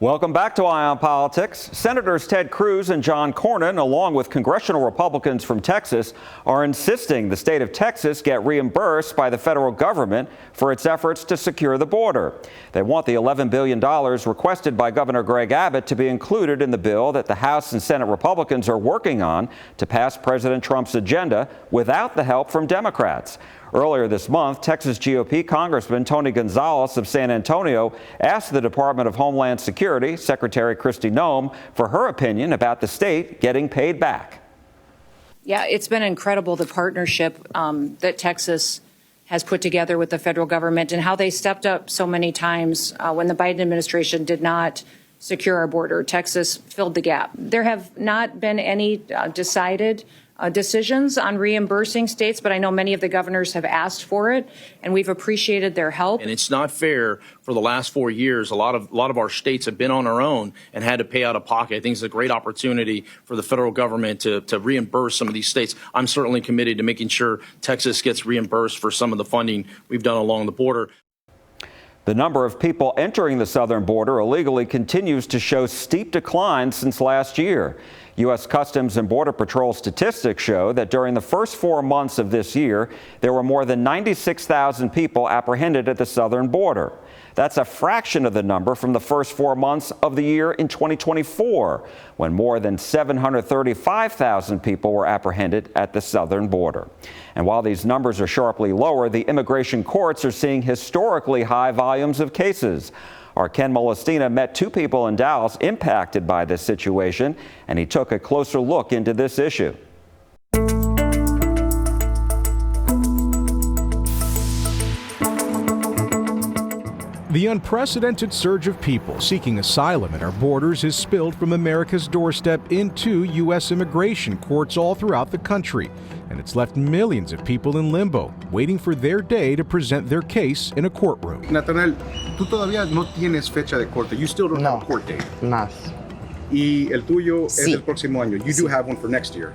Welcome back to Eye on Politics. Senators Ted Cruz and John Cornyn, along with congressional Republicans from Texas, are insisting the state of Texas get reimbursed by the federal government for its efforts to secure the border. They want the $11 billion requested by Governor Greg Abbott to be included in the bill that the House and Senate Republicans are working on to pass President Trump's agenda without the help from Democrats. Earlier this month, Texas GOP Congressman Tony Gonzalez of San Antonio asked the Department of Homeland Security Secretary Kristi Noem for her opinion about the state getting paid back. Yeah, it's been incredible, the partnership that Texas has put together with the federal government and how they stepped up so many times when the Biden administration did not secure our border. Texas filled the gap. There have not been any decided decisions on reimbursing states, but I know many of the governors have asked for it, and we've appreciated their help. And it's not fair. For the last 4 years, a lot of our states have been on our own and had to pay out of pocket. I think it's a great opportunity for the federal government to reimburse some of these states. I'm certainly committed to making sure Texas gets reimbursed for some of the funding we've done along the border. The number of people entering the southern border illegally continues to show steep decline since last year. U.S. Customs and Border Patrol statistics show that during the first 4 months of this year, there were more than 96,000 people apprehended at the southern border. That's a fraction of the number from the first 4 months of the year in 2024, when more than 735,000 people were apprehended at the southern border. And while these numbers are sharply lower, the immigration courts are seeing historically high volumes of cases. Our Ken Molestina met two people in Dallas impacted by this situation, and he took a closer look into this issue. The unprecedented surge of people seeking asylum at our borders has spilled from America's doorstep into U.S. immigration courts all throughout the country, and it's left millions of people in limbo, waiting for their day to present their case in a courtroom. Nathanael, tú todavía no tienes fecha de corte. You still don't have a court date. Más. Y el tuyo es el próximo año. You do have one for next year.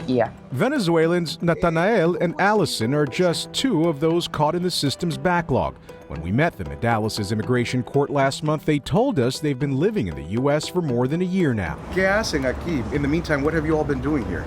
Yeah. Venezuelans Nathanael and Allison are just two of those caught in the system's backlog. When we met them at Dallas's immigration court last month, they told us they've been living in the U.S. for more than a year now. ¿Qué hacen aquí? In the meantime, what have you all been doing here?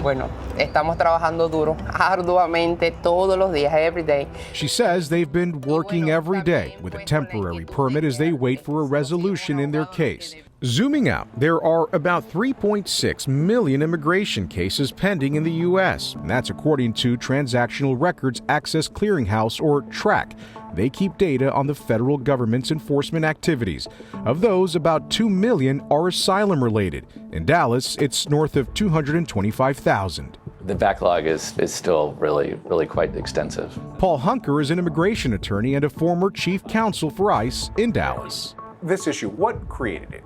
Bueno, estamos trabajando duro, arduamente, todos los días, every day. She says they've been working every day with a temporary permit as they wait for a resolution in their case. Zooming out, there are about 3.6 million immigration cases pending in the U.S., and that's according to Transactional Records Access Clearinghouse, or TRAC. They keep data on the federal government's enforcement activities. Of those, about 2 million are asylum-related. In Dallas, it's north of 225,000. The backlog is still really quite extensive. Paul Hunker is an immigration attorney and a former chief counsel for ICE in Dallas. This issue, what created it?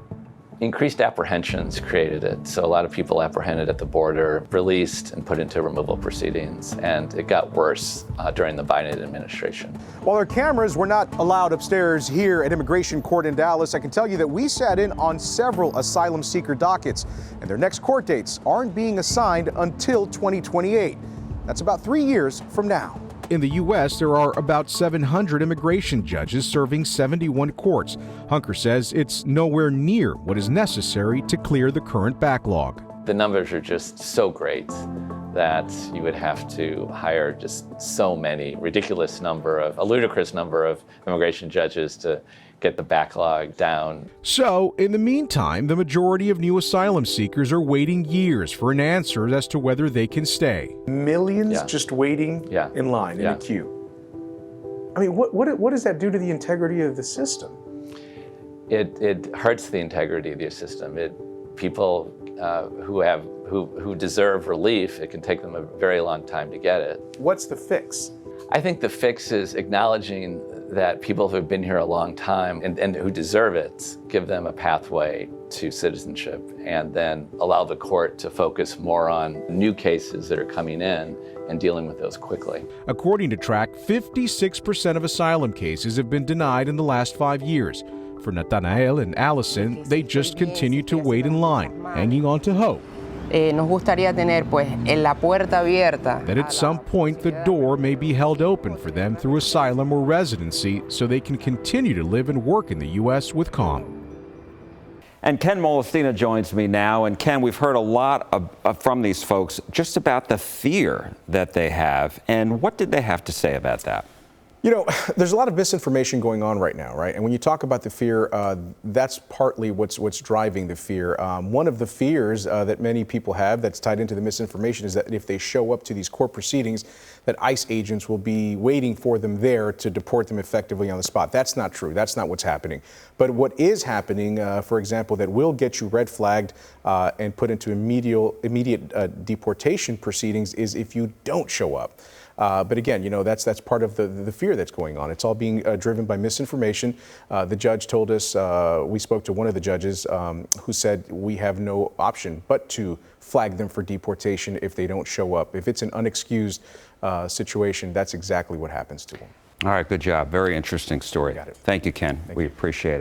Increased apprehensions created it. So a lot of people apprehended at the border, released and put into removal proceedings, and it got worse during the Biden administration. While our cameras were not allowed upstairs here at Immigration Court in Dallas, I can tell you that we sat in on several asylum seeker dockets, and their next court dates aren't being assigned until 2028. That's about 3 years from now. In the U.S., there are about 700 immigration judges serving 71 courts. Hunker says it's nowhere near what is necessary to clear the current backlog. The numbers are just so great that you would have to hire just so many, a ludicrous number of immigration judges to get the backlog down. So, in the meantime, the majority of new asylum seekers are waiting years for an answer as to whether they can stay. Millions just waiting in line, in a queue. I mean, what does that do to the integrity of the system? It hurts the integrity of the system. People who deserve relief, it can take them a very long time to get it. What's the fix? I think the fix is acknowledging that people who have been here a long time and who deserve it, give them a pathway to citizenship, and then allow the court to focus more on new cases that are coming in and dealing with those quickly. According to TRAC, 56% of asylum cases have been denied in the last 5 years. For Nathanael and Allison, they just continue to wait in line, hanging on to hope. Nos gustaría tener pues la puerta abierta. That at some point the door may be held open for them through asylum or residency so they can continue to live and work in the U.S. with calm. And Ken Molestina joins me now. And Ken, we've heard a lot from these folks just about the fear that they have. And what did they have to say about that? You know, there's a lot of misinformation going on right now, right? And when you talk about the fear, that's partly what's driving the fear. One of the fears that many people have that's tied into the misinformation is that if they show up to these court proceedings, that ICE agents will be waiting for them there to deport them effectively on the spot. That's not true. That's not what's happening. But what is happening, for example, that will get you red flagged and put into immediate deportation proceedings is if you don't show up. But again, you know, that's part of the fear that's going on. It's all being driven by misinformation. The judge told us, we spoke to one of the judges who said we have no option but to flag them for deportation if they don't show up. If it's an unexcused situation, that's exactly what happens to them. All right, good job. Very interesting story. Got it. Thank you, Ken. We appreciate it.